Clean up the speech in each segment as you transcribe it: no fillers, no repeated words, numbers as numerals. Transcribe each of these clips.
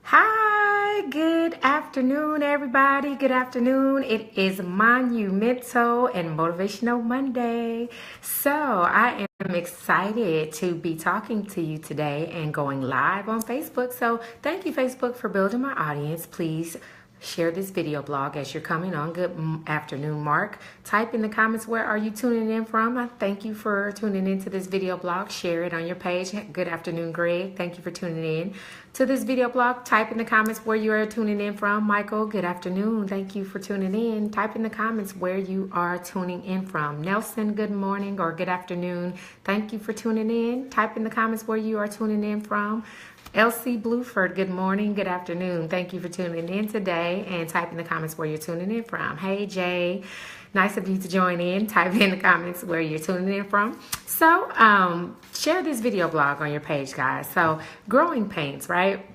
Hi, good afternoon, everybody. Good afternoon. It is Monumental and Motivational Monday. So, I am excited to be talking to you today and going live on Facebook. So, thank you, Facebook, for building my audience. Please share this video blog as you're coming on. Good afternoon, Mark. Type in the comments, where are you tuning in from? I thank you for tuning into this video blog. Share it on your page. Good afternoon, Greg. Thank you for tuning in to this video blog. Type in the comments where you are tuning in from. Michael, good afternoon. Thank you for tuning in. Type in the comments where you are tuning in from. Nelson, good morning or good afternoon. Thank you for tuning in. Type in the comments where you are tuning in from. Elsie Bluford, good morning, good afternoon. Thank you for tuning in today, and type in the comments where you're tuning in from. Hey, Jay, nice of you to join in. Type in the comments where you're tuning in from. So share this video blog on your page, guys. So growing pains, right?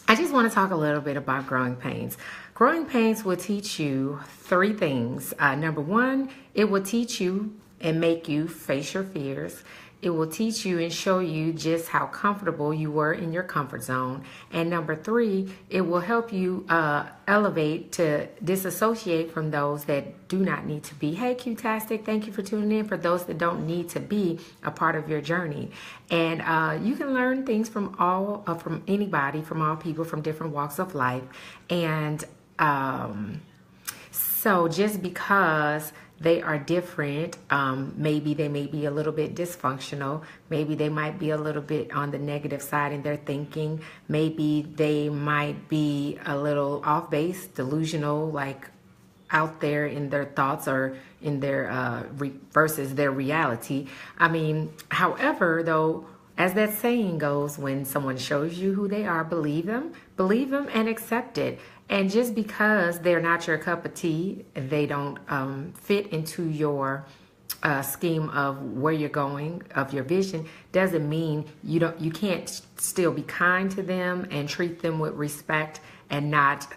I just want to talk a little bit about growing pains. Growing pains will teach you three things. Number one, it will teach you and make you face your fears. It will teach you and show you just how comfortable you were in your comfort zone. And number three, it will help you elevate to disassociate from those that do not need to be. Hey, Q-tastic, thank you for tuning in. For those that don't need to be a part of your journey. And you can learn things from from anybody, from all people, from different walks of life. And so just because they are different, maybe they may be a little bit dysfunctional, maybe they might be a little bit on the negative side in their thinking, maybe they might be a little off base, delusional, like out there in their thoughts or in their versus their reality. I mean, however, though, as that saying goes, when someone shows you who they are, believe them and accept it. And just because they're not your cup of tea, they don't fit into your scheme of where you're going, of your vision, doesn't mean you can't still be kind to them and treat them with respect and not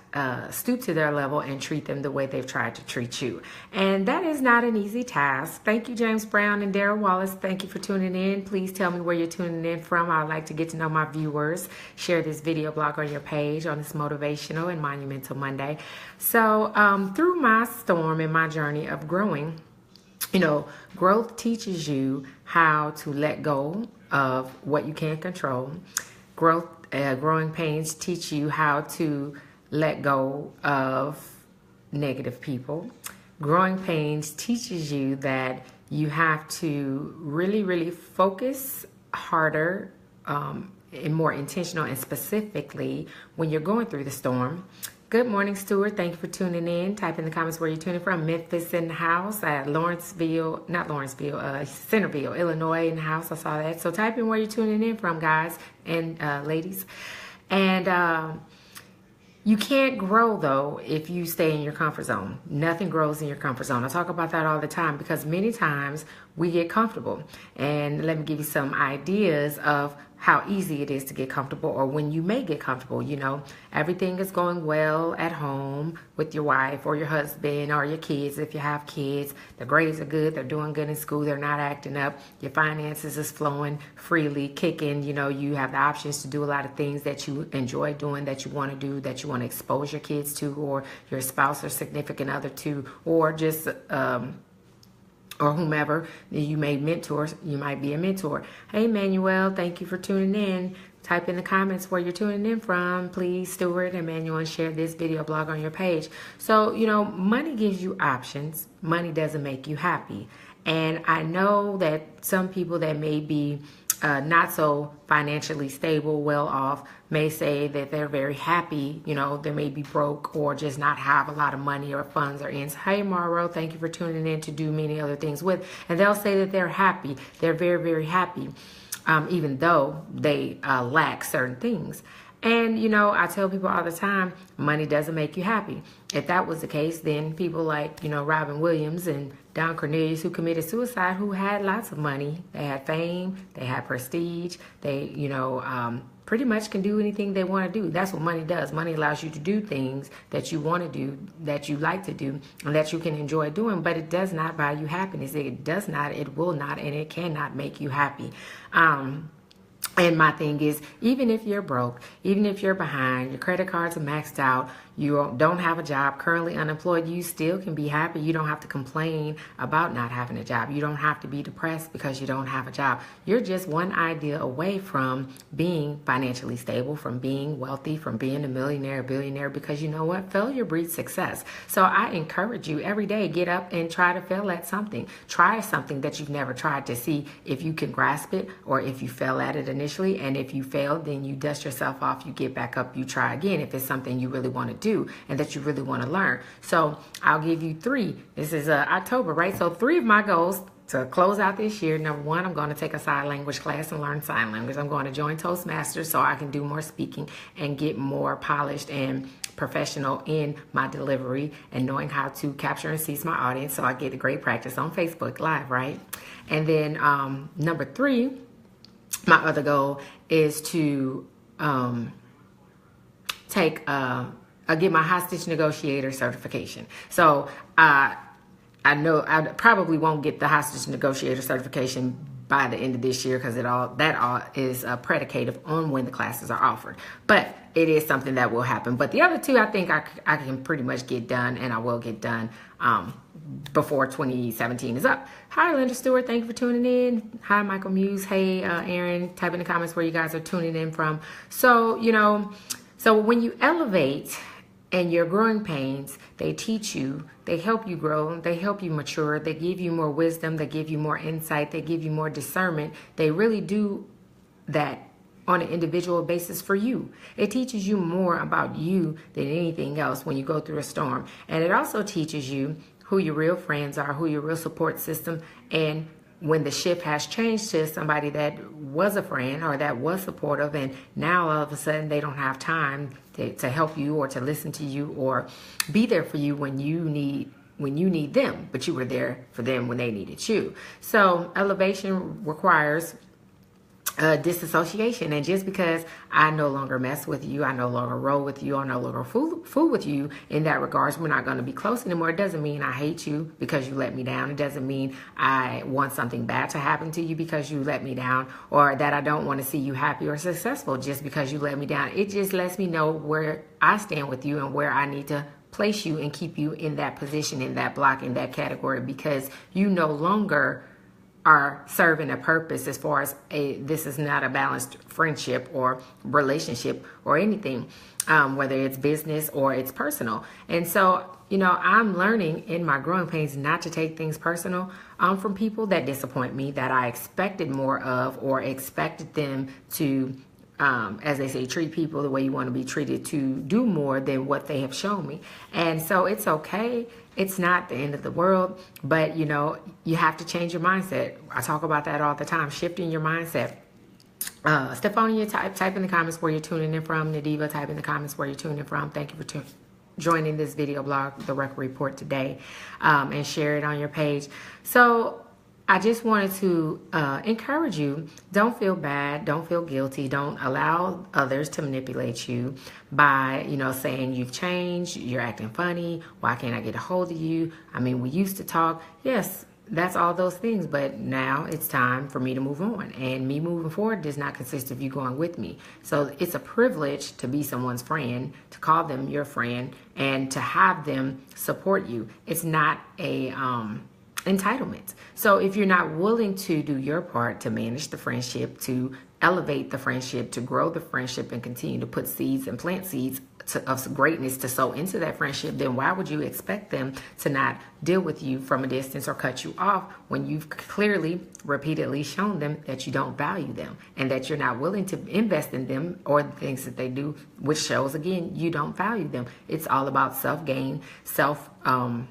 stoop to their level and treat them the way they've tried to treat you. And that is not an easy task. Thank you, James Brown and Darrell Wallace. Thank you for tuning in. Please tell me where you're tuning in from. I'd like to get to know my viewers. Share this video blog on your page on this Motivational and Monumental Monday. So through my storm and my journey of growing, growth teaches you how to let go of what you can't control. Growing pains teach you how to let go of negative people. Growing pains teaches you that you have to really, really focus harder and more intentional and specifically when you're going through the storm. Good morning, Stuart. Thank you for tuning in. Type in the comments where you're tuning from. Memphis in the house. Centerville, Illinois in the house. I saw that. So type in where you're tuning in from, guys and ladies. And you can't grow, though, if you stay in your comfort zone. Nothing grows in your comfort zone. I talk about that all the time because many times we get comfortable. And let me give you some ideas of how easy it is to get comfortable, or when you may get comfortable. Everything is going well at home with your wife or your husband or your kids. If you have kids, the grades are good, they're doing good in school, they're not acting up, your finances is flowing freely, kicking. You have the options to do a lot of things that you enjoy doing, that you want to do, that you want to expose your kids to, or your spouse or significant other to, or just or whomever you may mentor. You might be a mentor. Hey, Manuel, thank you for tuning in. Type in the comments where you're tuning in from, please, Stuart and Manuel, and share this video blog on your page. So, money gives you options. Money doesn't make you happy. And I know that some people that may be not so financially stable, well off, may say that they're very happy. They may be broke or just not have a lot of money or funds or ends. Hey, Mauro, thank you for tuning in to do many other things with. And they'll say that they're happy. They're very, very happy, even though they lack certain things. And, I tell people all the time, money doesn't make you happy. If that was the case, then people like, Robin Williams and Don Cornelius, who committed suicide, who had lots of money, they had fame, they had prestige, they, pretty much can do anything they want to do. That's what money does. Money allows you to do things that you want to do, that you like to do, and that you can enjoy doing, but it does not buy you happiness. It does not, it will not, and it cannot make you happy. And my thing is, even if you're broke, even if you're behind, your credit cards are maxed out, you don't have a job, currently unemployed, you still can be happy. You don't have to complain about not having a job. You don't have to be depressed because you don't have a job. You're just one idea away from being financially stable, from being wealthy, from being a millionaire, billionaire, because you know what? Failure breeds success. So I encourage you every day, get up and try to fail at something. Try something that you've never tried to see if you can grasp it, or if you fail at it initially. And if you fail, then you dust yourself off, you get back up, you try again if it's something you really want to do and that you really want to learn. So I'll give you 3. This is October, right? So 3 of my goals to close out this year. Number 1, I'm going to take a sign language class and learn sign language. I'm going to join Toastmasters so I can do more speaking and get more polished and professional in my delivery and knowing how to capture and seize my audience so I get a great practice on Facebook Live, right? And then number 3, my other goal is to get my hostage negotiator certification. So I know I probably won't get the hostage negotiator certification by the end of this year because that all is predicated on when the classes are offered. But it is something that will happen. But the other 2, I think I can pretty much get done, and I will get done before 2017 is up. Hi, Linda Stewart. Thank you for tuning in. Hi, Michael Muse. Hey, Aaron. Type in the comments where you guys are tuning in from. So, so when you elevate and your growing pains, they teach you, they help you grow, they help you mature, they give you more wisdom, they give you more insight, they give you more discernment. They really do that on an individual basis for you. It teaches you more about you than anything else when you go through a storm. And it also teaches you who your real friends are, who your real support system, and when the ship has changed to somebody that was a friend or that was supportive, and now all of a sudden they don't have time to help you or to listen to you or be there for you when you need them, but you were there for them when they needed you. So elevation requires disassociation. And just because I no longer mess with you, I no longer roll with you, I no longer fool with you in that regards, we're not going to be close anymore. It doesn't mean I hate you because you let me down. It doesn't mean I want something bad to happen to you because you let me down, or that I don't want to see you happy or successful just because you let me down. It just lets me know where I stand with you and where I need to place you and keep you in that position, in that block, in that category, because you no longer are serving a purpose as far as this is not a balanced friendship or relationship or anything, whether it's business or it's personal. And so, I'm learning in my growing pains not to take things personal from people that disappoint me, that I expected more of, or expected them to, as they say, treat people the way you want to be treated, to do more than what they have shown me. And so it's okay. It's not the end of the world, but you have to change your mindset. I talk about that all the time, shifting your mindset. Stephonia, type in the comments where you're tuning in from. Nadiva, type in the comments where you're tuning in from. Thank you for joining this video blog, The Record Report, today, and share it on your page. So I just wanted to encourage you, don't feel bad, don't feel guilty, don't allow others to manipulate you by, saying you've changed, you're acting funny, why can't I get a hold of you? I mean, we used to talk. Yes, that's all those things, but now it's time for me to move on. And me moving forward does not consist of you going with me. So it's a privilege to be someone's friend, to call them your friend, and to have them support you. It's not a entitlement. So if you're not willing to do your part to manage the friendship, to elevate the friendship, to grow the friendship, and continue to put seeds and plant seeds of greatness to sow into that friendship, then why would you expect them to not deal with you from a distance or cut you off when you've clearly, repeatedly shown them that you don't value them and that you're not willing to invest in them or the things that they do, which shows, again, you don't value them. It's all about self-gain, selfishness.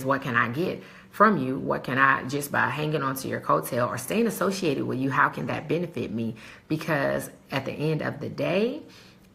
What can I get from you? What can I, just by hanging on to your coattail or staying associated with you, how can that benefit me? Because at the end of the day,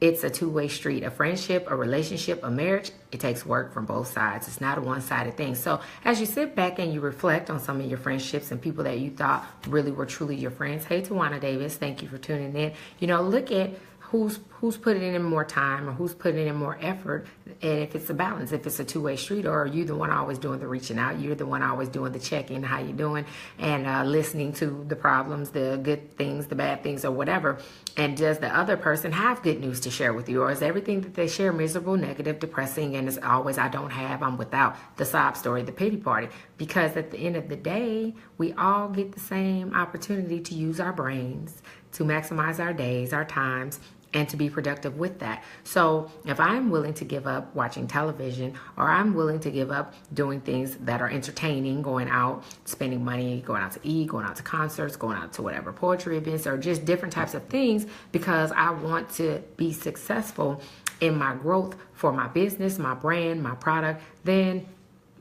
it's a two-way street. A friendship, a relationship, a marriage, it takes work from both sides. It's not a one-sided thing. So as you sit back and you reflect on some of your friendships and people that you thought really were truly your friends. Hey, Tawana Davis, thank you for tuning in. Look at who's putting in more time or who's putting in more effort, and if it's a balance, if it's a two-way street, or are you the one always doing the reaching out, you're the one always doing the check-in, how you doing, and listening to the problems, the good things, the bad things, or whatever. And does the other person have good news to share with you, or is everything that they share miserable, negative, depressing, and it's always I don't have, I'm without, the sob story, the pity party? Because at the end of the day, we all get the same opportunity to use our brains, to maximize our days, our times, and to be productive with that. So if I'm willing to give up watching television, or I'm willing to give up doing things that are entertaining, going out, spending money, going out to eat, going out to concerts, going out to whatever poetry events, or just different types of things, because I want to be successful in my growth for my business, my brand, my product, then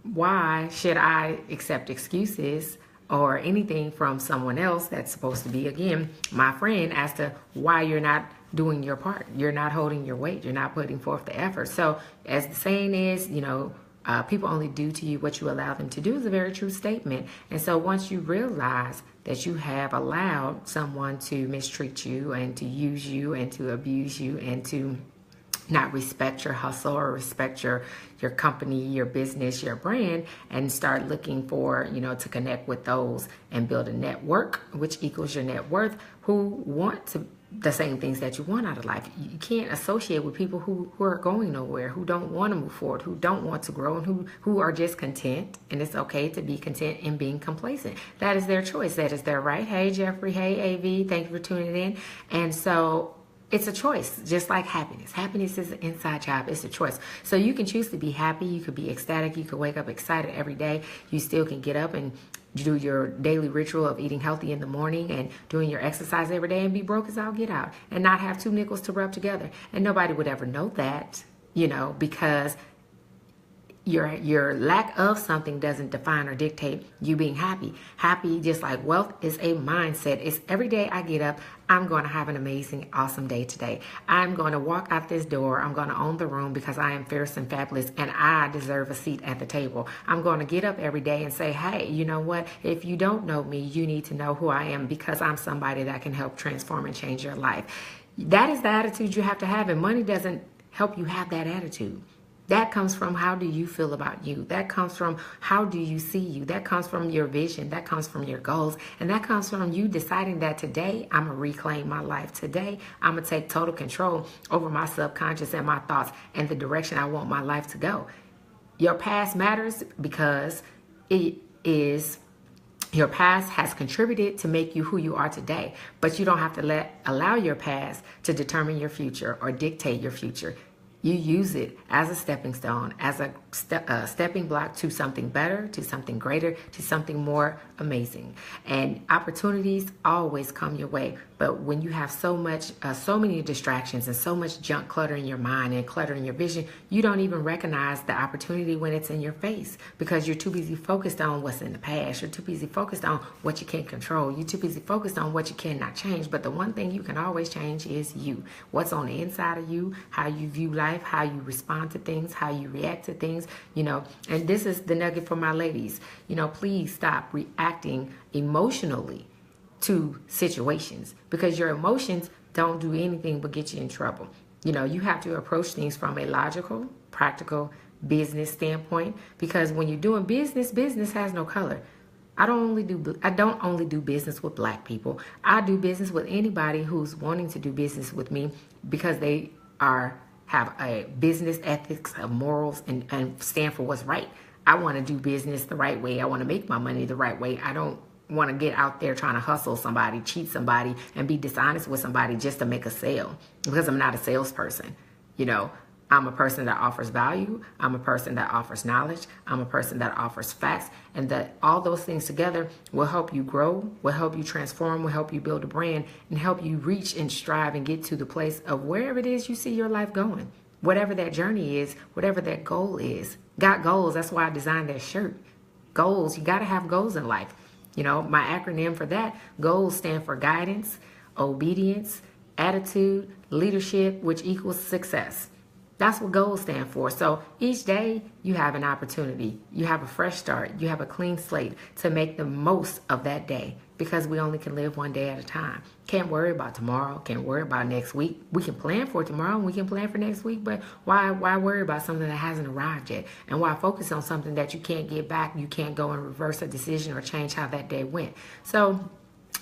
why should I accept excuses or anything from someone else that's supposed to be, again, my friend, as to why you're not doing your part? You're not holding your weight. You're not putting forth the effort. So as the saying is, people only do to you what you allow them to do, is a very true statement. And so once you realize that you have allowed someone to mistreat you and to use you and to abuse you and to not respect your hustle or respect your company, your business, your brand, and start looking for, to connect with those and build a network, which equals your net worth, who want the same things that you want out of life. You can't associate with people who are going nowhere, who don't want to move forward, who don't want to grow, and who are just content. And it's okay to be content in being complacent. That is their choice. That is their right. Hey, Jeffrey. Hey, AV. Thank you for tuning in. And so it's a choice, just like happiness. Happiness is an inside job. It's a choice. So you can choose to be happy. You could be ecstatic. You could wake up excited every day. You still can get up and do your daily ritual of eating healthy in the morning and doing your exercise every day and be broke as all get out and not have two nickels to rub together. And nobody would ever know that, because your lack of something doesn't define or dictate you being happy. Happy, just like wealth, is a mindset. It's every day I get up, I'm going to have an amazing, awesome day today. I'm going to walk out this door. I'm going to own the room because I am fierce and fabulous and I deserve a seat at the table. I'm going to get up every day and say, hey, you know what? If you don't know me, you need to know who I am, because I'm somebody that can help transform and change your life. That is the attitude you have to have, and money doesn't help you have that attitude. That comes from how do you feel about you. That comes from how do you see you. That comes from your vision. That comes from your goals. And that comes from you deciding that today I'm going to reclaim my life. Today I'm going to take total control over my subconscious and my thoughts and the direction I want my life to go. Your past matters because your past has contributed to make you who you are today. But you don't have to allow your past to determine your future or dictate your future. You use it as a stepping stone, as a stepping block to something better, to something greater, to something more amazing. And opportunities always come your way. But when you have so many distractions and so much junk clutter in your mind and clutter in your vision, you don't even recognize the opportunity when it's in your face, because you're too busy focused on what's in the past. You're too busy focused on what you can't control. You're too busy focused on what you cannot change. But the one thing you can always change is you. What's on the inside of you, how you view life, how you respond to things, how you react to things, and this is the nugget for my ladies. Please stop reacting emotionally to situations, because your emotions don't do anything but get you in trouble. You have to approach things from a logical, practical business standpoint, because when you're doing business has no color. I don't only do business with black people. I do business with anybody who's wanting to do business with me because they have a business ethics, morals, and stand for what's right. I want to do business the right way. I want to make my money the right way. I don't want to get out there trying to hustle somebody, cheat somebody, and be dishonest with somebody just to make a sale, because I'm not a salesperson. I'm a person that offers value. I'm a person that offers knowledge. I'm a person that offers facts, and that all those things together will help you grow, will help you transform, will help you build a brand, and help you reach and strive and get to the place of wherever it is you see your life going. Whatever that journey is, whatever that goal is. Got goals. That's why I designed that shirt. Goals. You got to have goals in life. My acronym for that, goals stand for guidance, obedience, attitude, leadership, which equals success. That's what goals stand for. So each day you have an opportunity. You have a fresh start. You have a clean slate to make the most of that day, because we only can live one day at a time. Can't worry about tomorrow. Can't worry about next week. We can plan for tomorrow and we can plan for next week, but why worry about something that hasn't arrived yet? And why focus on something that you can't get back? You can't go and reverse a decision or change how that day went. So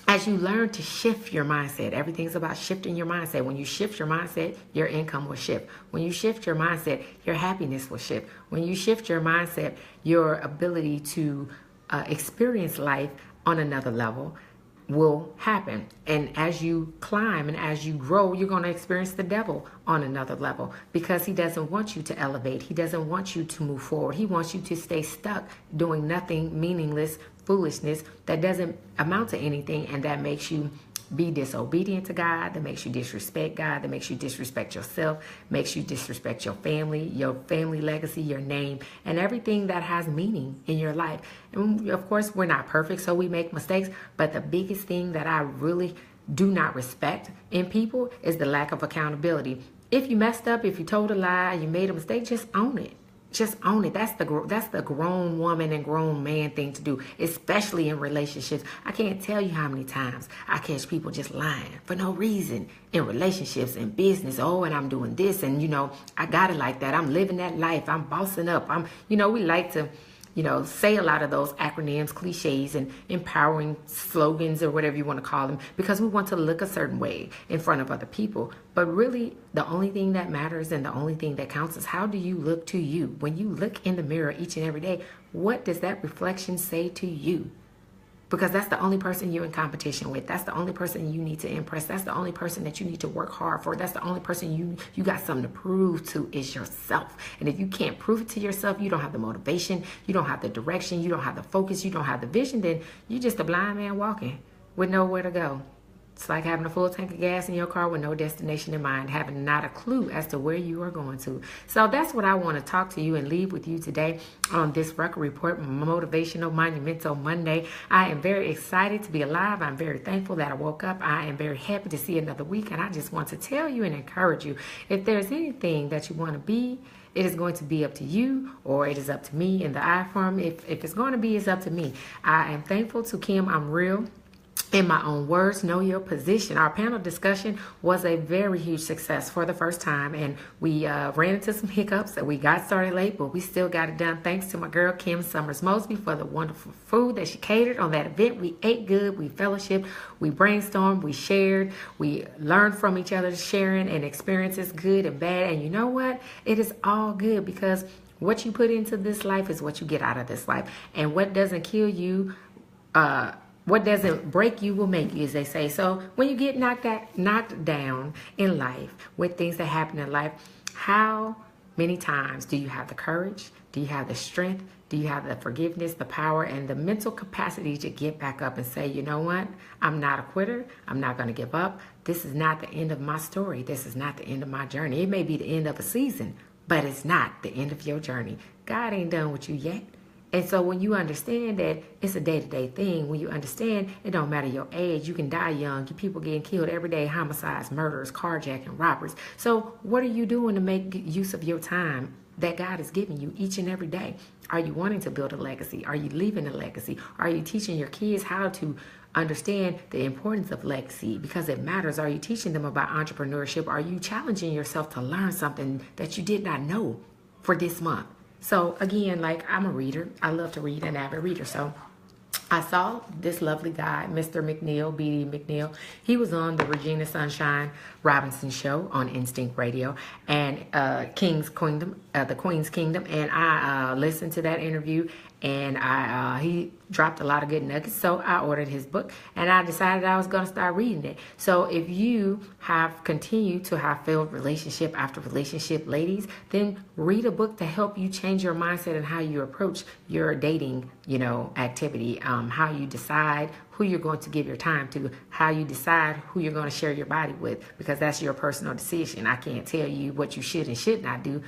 as you learn to shift your mindset, everything's about shifting your mindset. When you shift your mindset, your income will shift. When you shift your mindset, your happiness will shift. When you shift your mindset, your ability to experience life on another level will happen. And as you climb and as you grow, you're going to experience the devil on another level, because he doesn't want you to elevate. He doesn't want you to move forward. He wants you to stay stuck doing nothing, meaningless foolishness that doesn't amount to anything, and that makes you be disobedient to God, that makes you disrespect God, that makes you disrespect yourself, makes you disrespect your family legacy, your name, and everything that has meaning in your life. And of course, we're not perfect, so we make mistakes, but the biggest thing that I really do not respect in people is the lack of accountability. If you messed up, if you told a lie, you made a mistake, just own it. Just own it. That's the grown woman and grown man thing to do, especially in relationships. I can't tell you how many times I catch people just lying for no reason in relationships and business. Oh, and I'm doing this, and I got it like that. I'm living that life. I'm bossing up. We like to say a lot of those acronyms, cliches, and empowering slogans or whatever you want to call them, because we want to look a certain way in front of other people. But really, the only thing that matters and the only thing that counts is, how do you look to you? When you look in the mirror each and every day, what does that reflection say to you? Because that's the only person you're in competition with. That's the only person you need to impress. That's the only person that you need to work hard for. That's the only person you got something to prove to, is yourself. And if you can't prove it to yourself, you don't have the motivation, you don't have the direction, you don't have the focus, you don't have the vision, then you're just a blind man walking with nowhere to go. It's like having a full tank of gas in your car with no destination in mind, having not a clue as to where you are going to. So that's what I want to talk to you and leave with you today on this record report, Motivational Monumental Monday. I am very excited to be alive. I'm very thankful that I woke up. I am very happy to see another week. And I just want to tell you and encourage you, if there's anything that you want to be, it is going to be up to you, or it is up to me in the I form. If it's going to be, it's up to me. I am thankful to Kim. I'm real. In my own words, know your position. Our panel discussion was a very huge success for the first time, and we ran into some hiccups and we got started late, but we still got it done. Thanks to my girl Kim Summers Mosby for the wonderful food that she catered on that event. We ate good, we fellowshiped, we brainstormed, we shared, we learned from each other's sharing and experiences, good and bad. And you know what? It is all good, because what you put into this life is what you get out of this life. And what doesn't kill you, what doesn't break you will make you, as they say. So when you get knocked down in life with things that happen in life, how many times do you have the courage? Do you have the strength? Do you have the forgiveness, the power, and the mental capacity to get back up and say, you know what? I'm not a quitter. I'm not going to give up. This is not the end of my story. This is not the end of my journey. It may be the end of a season, but it's not the end of your journey. God ain't done with you yet. And so when you understand that it's a day-to-day thing, when you understand it don't matter your age, you can die young, people getting killed every day, homicides, murders, carjacking, robberies. So what are you doing to make use of your time that God is giving you each and every day? Are you wanting to build a legacy? Are you leaving a legacy? Are you teaching your kids how to understand the importance of legacy, because it matters? Are you teaching them about entrepreneurship? Are you challenging yourself to learn something that you did not know for this month? So again, like, I'm a reader. I love to read, an avid reader. So I saw this lovely guy, Mr. McNeil, B.D. McNeil. He was on the Regina Sunshine Robinson show on Instinct Radio and King's Kingdom, the Queen's Kingdom. And I listened to that interview, and he dropped a lot of good nuggets. So I ordered his book, and I decided I was going to start reading it. So if you have continued to have failed relationship after relationship, ladies, then read a book to help you change your mindset and how you approach your dating, activity, how you decide who you're going to give your time to, how you decide who you're going to share your body with, because that's your personal decision. I can't tell you what you should and should not do.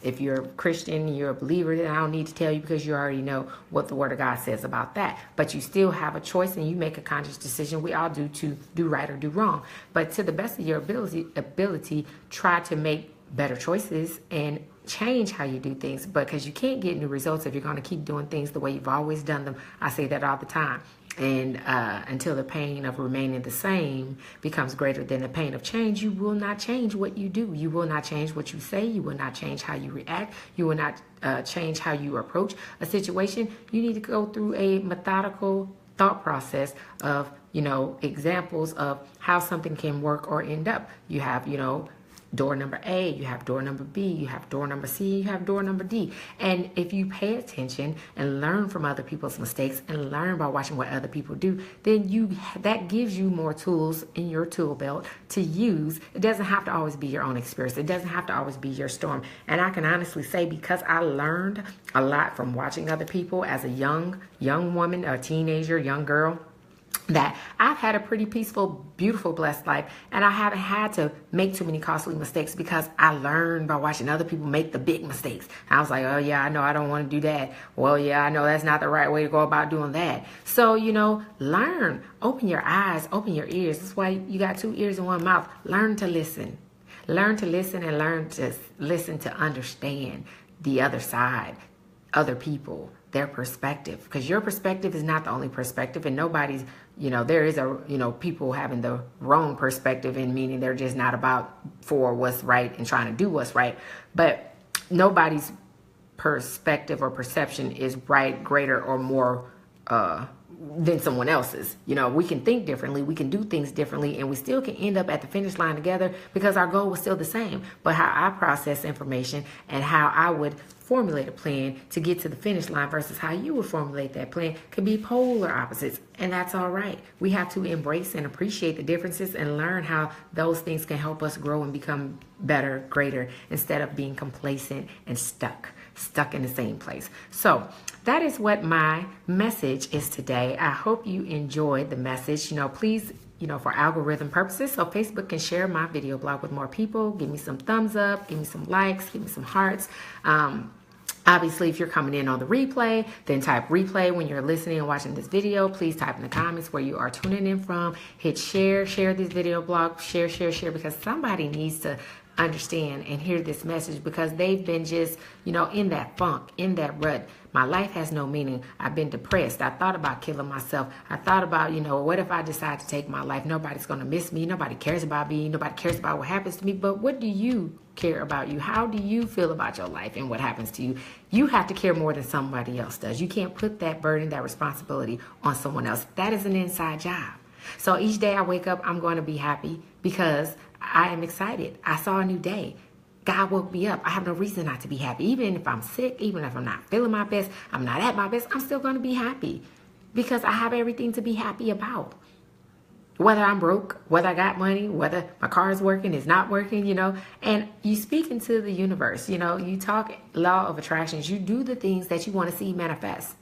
If you're a Christian, you're a believer, then I don't need to tell you, because you already know what the Word of God says about that. But you still have a choice, and you make a conscious decision. We all do, to do right or do wrong. But to the best of your ability, try to make better choices and change how you do things, because you can't get new results if you're going to keep doing things the way you've always done them. I say that all the time. And until the pain of remaining the same becomes greater than the pain of change, you will not change what you do. You will not change what you say. You will not change how you react. You will not change how you approach a situation. You need to go through a methodical thought process of, examples of how something can work or end up. You have, door number A, you have door number B, you have door number C, you have door number D. And if you pay attention and learn from other people's mistakes and learn by watching what other people do, then that gives you more tools in your tool belt to use. It doesn't have to always be your own experience. It doesn't have to always be your storm. And I can honestly say, because I learned a lot from watching other people as a young woman, a teenager, young girl, that I've had a pretty peaceful, beautiful, blessed life, and I haven't had to make too many costly mistakes because I learned by watching other people make the big mistakes. I was like, oh yeah, I know I don't want to do that. Well, yeah, I know that's not the right way to go about doing that. So, learn, open your eyes, open your ears. That's why you got 2 ears and 1 mouth. Learn to listen. Learn to listen and learn to listen to understand the other side, other people, their perspective, because your perspective is not the only perspective, and nobody's, there is people having the wrong perspective, and meaning they're just not about for what's right and trying to do what's right, but nobody's perspective or perception is right, greater, or more than someone else's. We can think differently, we can do things differently, and we still can end up at the finish line together because our goal was still the same. But how I process information and how I would formulate a plan to get to the finish line versus how you would formulate that plan could be polar opposites, and that's all right. We have to embrace and appreciate the differences and learn how those things can help us grow and become better, greater, instead of being complacent and stuck in the same place. So that is what my message is today. I hope you enjoyed the message. Please, for algorithm purposes, so Facebook can share my video blog with more people. Give me some thumbs up, give me some likes, give me some hearts. Obviously, if you're coming in on the replay, then type replay when you're listening and watching this video. Please type in the comments where you are tuning in from. Hit share this video blog, share, because somebody needs to understand and hear this message, because they've been just, in that funk, in that rut. My life has no meaning. I've been depressed. I thought about killing myself. I thought about, what if I decide to take my life? Nobody's going to miss me. Nobody cares about me. Nobody cares about what happens to me. But what do you care about you? How do you feel about your life and what happens to you? You have to care more than somebody else does. You can't put that burden, that responsibility on someone else. That is an inside job. So each day I wake up, I'm going to be happy because I am excited. I saw a new day. God woke me up. I have no reason not to be happy. Even if I'm sick, even if I'm not feeling my best, I'm not at my best, I'm still going to be happy because I have everything to be happy about. Whether I'm broke, whether I got money, whether my car is working, is not working, and you speak into the universe, you talk law of attractions, you do the things that you want to see manifest,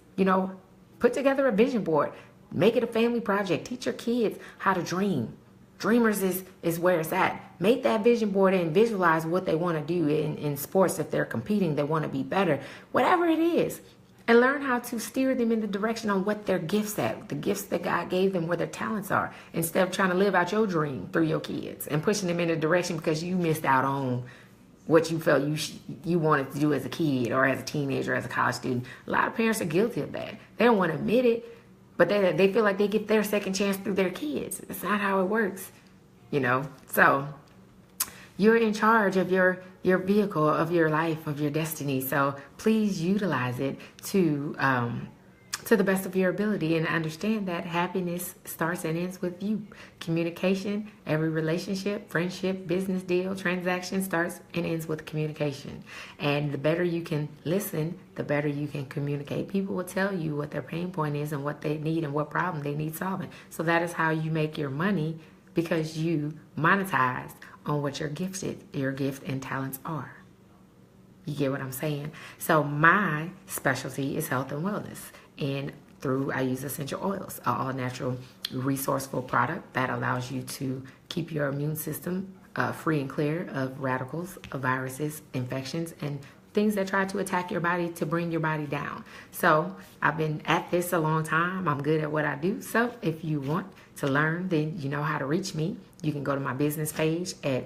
put together a vision board, make it a family project, teach your kids how to dream. Dreamers is where it's at. Make that vision board and visualize what they want to do in sports. If they're competing, they want to be better, whatever it is, and learn how to steer them in the direction on what their gifts at, the gifts that God gave them, where their talents are, instead of trying to live out your dream through your kids and pushing them in a direction because you missed out on what you felt you wanted to do as a kid or as a teenager, or as a college student. A lot of parents are guilty of that. They don't want to admit it, but they feel like they get their second chance through their kids. It's not how it works, So you're in charge of your vehicle, of your life, of your destiny. So please utilize it to the best of your ability, and understand that happiness starts and ends with you. Communication, every relationship, friendship, business deal, transaction starts and ends with communication. And the better you can listen, the better you can communicate. People will tell you what their pain point is and what they need and what problem they need solving. So that is how you make your money, because you monetize on what your gift and talents are. You get what I'm saying? So my specialty is health and wellness. And I use essential oils, an all-natural, resourceful product that allows you to keep your immune system free and clear of radicals, of viruses, infections, and things that try to attack your body to bring your body down. So I've been at this a long time. I'm good at what I do. So if you want to learn, then you know how to reach me. You can go to my business page at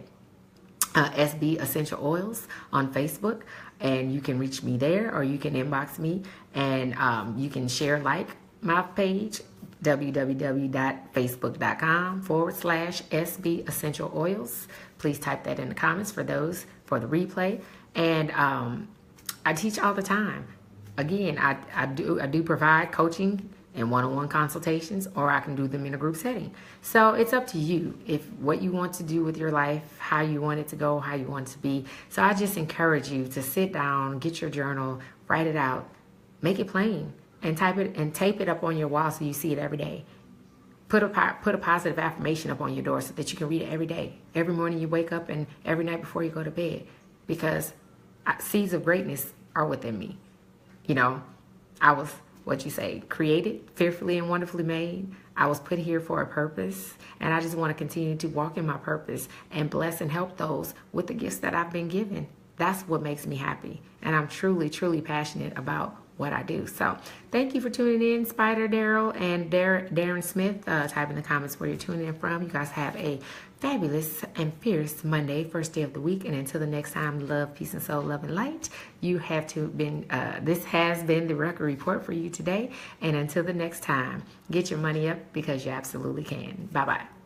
SB Essential Oils on Facebook, and you can reach me there, or you can inbox me, and you can share my page, www.facebook.com/SB Essential Oils. Please type that in the comments for those for the replay. And I teach all the time. Again, I do provide coaching and one-on-one consultations, or I can do them in a group setting. So it's up to you if what you want to do with your life, how you want it to go, how you want it to be. So I just encourage you to sit down, get your journal, write it out, make it plain, and type it and tape it up on your wall so you see it every day. Put a positive affirmation up on your door so that you can read it every day, every morning you wake up and every night before you go to bed, because seeds of greatness are within me. You know, I was, created, fearfully and wonderfully made. I was put here for a purpose, and I just want to continue to walk in my purpose and bless and help those with the gifts that I've been given. That's what makes me happy, and I'm truly, truly passionate about what I do. So thank you for tuning in, Spider Daryl and Darren Smith. Type in the comments where you're tuning in from. You guys have a fabulous and fierce Monday, first day of the week. And until the next time, love, peace, and soul, love, and light. This has been the Record Report for you today. And until the next time, get your money up because you absolutely can. Bye-bye.